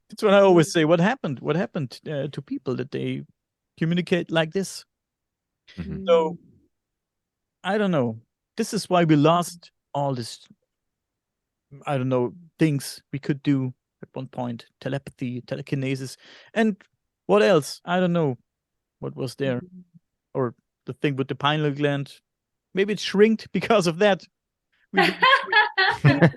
That's what I always say. What happened? What happened to people that they communicate like this? So I don't know. This is why we lost all this. I don't know, things we could do at one point: telepathy, telekinesis, and what else? I don't know what was there, or the thing with the pineal gland. Maybe it shrinked because of that. We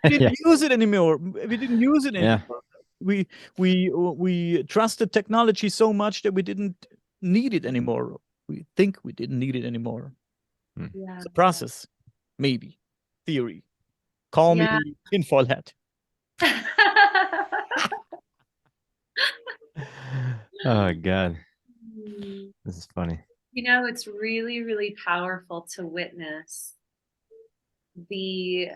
didn't use it anymore. We didn't use it anymore. We trusted technology so much that we didn't need it anymore. We think we didn't need it anymore. It's a process, maybe theory. Call me tinfoil hat. Oh God, this is funny. You know, it's really, really powerful to witness the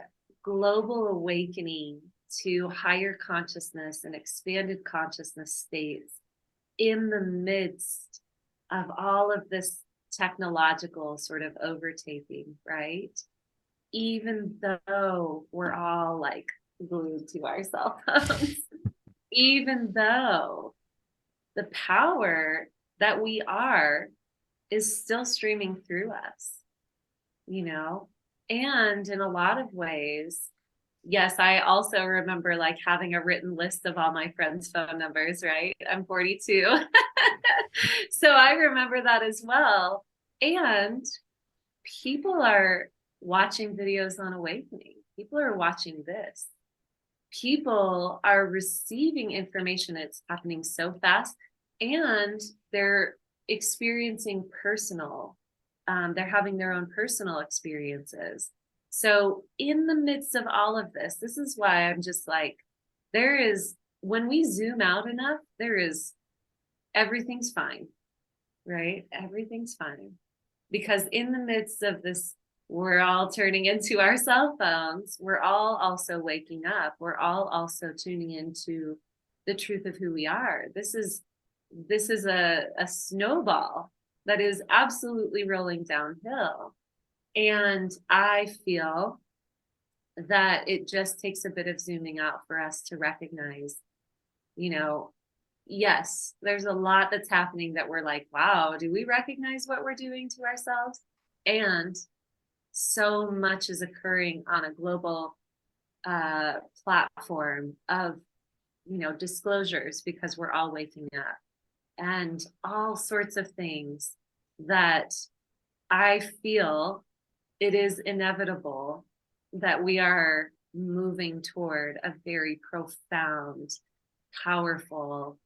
global awakening to higher consciousness and expanded consciousness states in the midst of all of this technological sort of overtaking, right? Even though we're all like glued to our cell phones, even though the power that we are is still streaming through us, you know? And in a lot of ways, yes, I also remember like having a written list of all my friends' phone numbers, right? I'm 42. So I remember that as well. And people are watching videos on awakening. People are watching this. People are receiving information. It's happening so fast, and they're experiencing personal, they're having their own personal experiences. So in the midst of all of this, this is why I'm just like, there is, when we zoom out enough, there is, everything's fine, right? Everything's fine. Because in the midst of this, we're all turning into our cell phones. We're all also waking up. We're all also tuning into the truth of who we are. This is a snowball that is absolutely rolling downhill. And I feel that it just takes a bit of zooming out for us to recognize, you know, yes, there's a lot that's happening that we're like, wow, do we recognize what we're doing to ourselves? And so much is occurring on a global platform of, disclosures, because we're all waking up, and all sorts of things that I feel it is inevitable that we are moving toward a very profound, powerful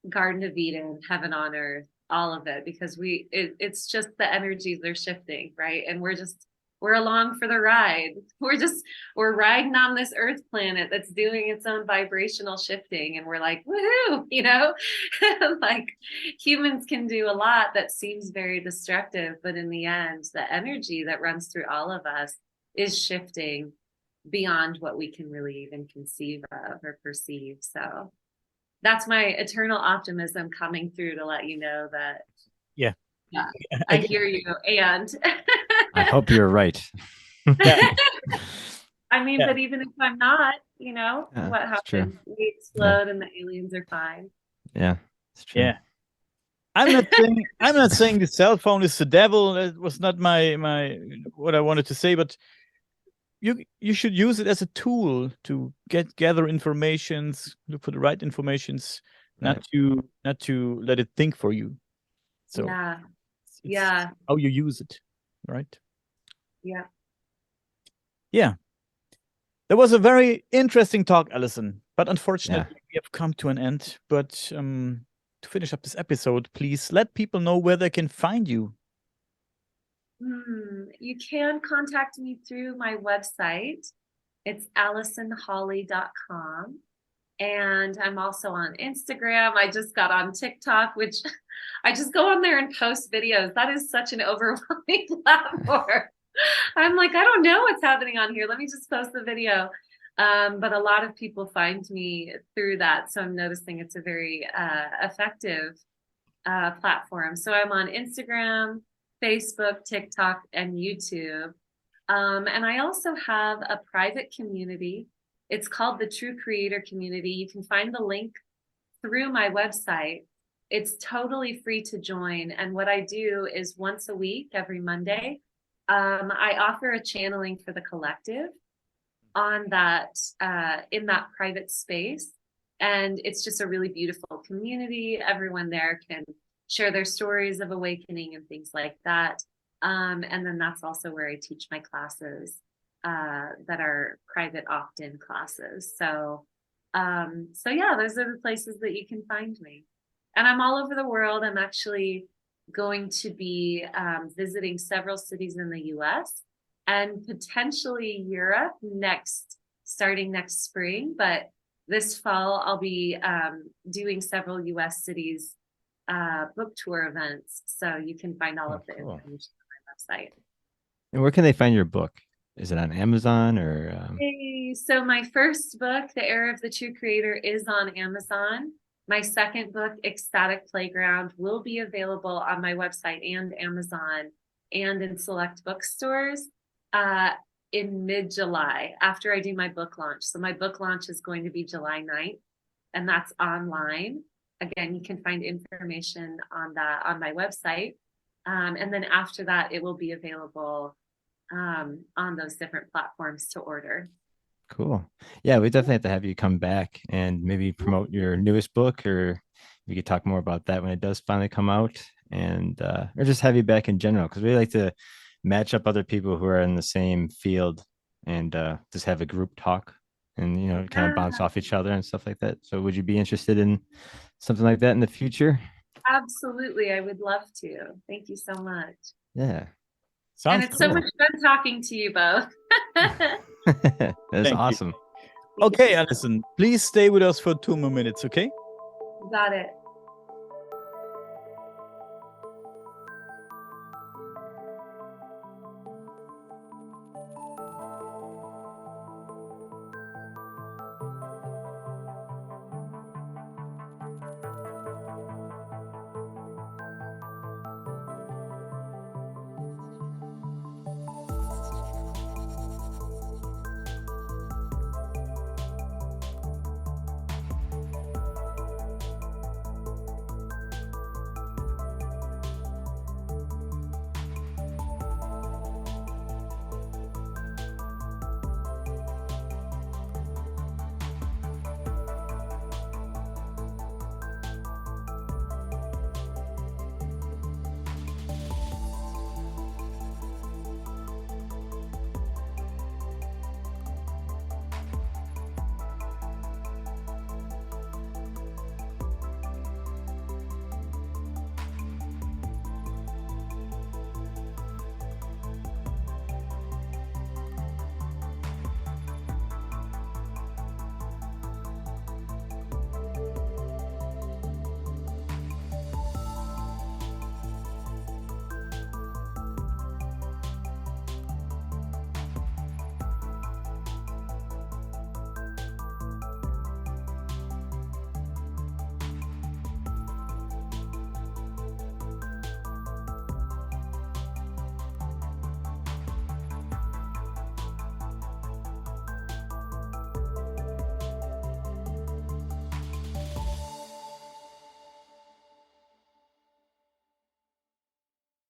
Garden of Eden, heaven on earth, all of it, because it's just the energies are shifting, right? And we're along for the ride. We're riding on this earth planet that's doing its own vibrational shifting, and we're like, woohoo, like humans can do a lot that seems very destructive, but in the end, the energy that runs through all of us is shifting beyond what we can really even conceive of or perceive. So that's my eternal optimism coming through to let you know that, Yeah. yeah, I hear you. And I hope you're right. Yeah. I mean, Yeah. but even if I'm not, Yeah, what it's true. happens? We explode and the aliens are fine. Yeah, it's true. Yeah. I'm not saying the cell phone is the devil. That was not my what I wanted to say, but you should use it as a tool to gather informations, look for the right informations, not to let it think for you. So Yeah. it's Yeah. how you use it, right? Yeah. Yeah. That was a very interesting talk, Allison. But Yeah. unfortunately, we have come to an end. But to finish up this episode, please let people know where they can find you. You can contact me through my website. It's AllisonHolley.com. And I'm also on Instagram. I just got on TikTok, which I just go on there and post videos. That is such an overwhelming platform. I'm like, I don't know what's happening on here. Let me just post the video. But a lot of people find me through that. So I'm noticing it's a very effective platform. So I'm on Instagram, Facebook, TikTok, and YouTube. And I also have a private community. It's called the True Creator Community. You can find the link through my website. It's totally free to join. And what I do is once a week, every Monday, I offer a channeling for the collective on that, in that private space. And it's just a really beautiful community. Everyone there can share their stories of awakening and things like that. And then that's also where I teach my classes that are private opt-in classes. So yeah, those are the places that you can find me. And I'm all over the world. I'm actually going to be visiting several cities in the US and potentially Europe starting next spring. But this fall, I'll be doing several US cities book tour events. So you can find all of the Cool. information on my website. And where can they find your book? Is it on Amazon or? Hey, so my first book, The Era of the True Creator, is on Amazon. My second book, Ecstatic Playground, will be available on my website and Amazon and in select bookstores in mid-July after I do my book launch. So my book launch is going to be July 9th, and that's online. Again, you can find information on that on my website. And then after that, it will be available on those different platforms to order. Cool. Yeah, we definitely have to have you come back and maybe promote your newest book, or we could talk more about that when it does finally come out, and or just have you back in general, because we like to match up other people who are in the same field and just have a group talk and kind of bounce off each other and stuff like that. So would you be interested in something like that in the future? Absolutely. I would love to. Thank you so much. Yeah. And Sounds it's so cool. much fun talking to you both. That's Thank you. awesome. Okay, Allison, please stay with us for 2 more minutes, okay? Got it.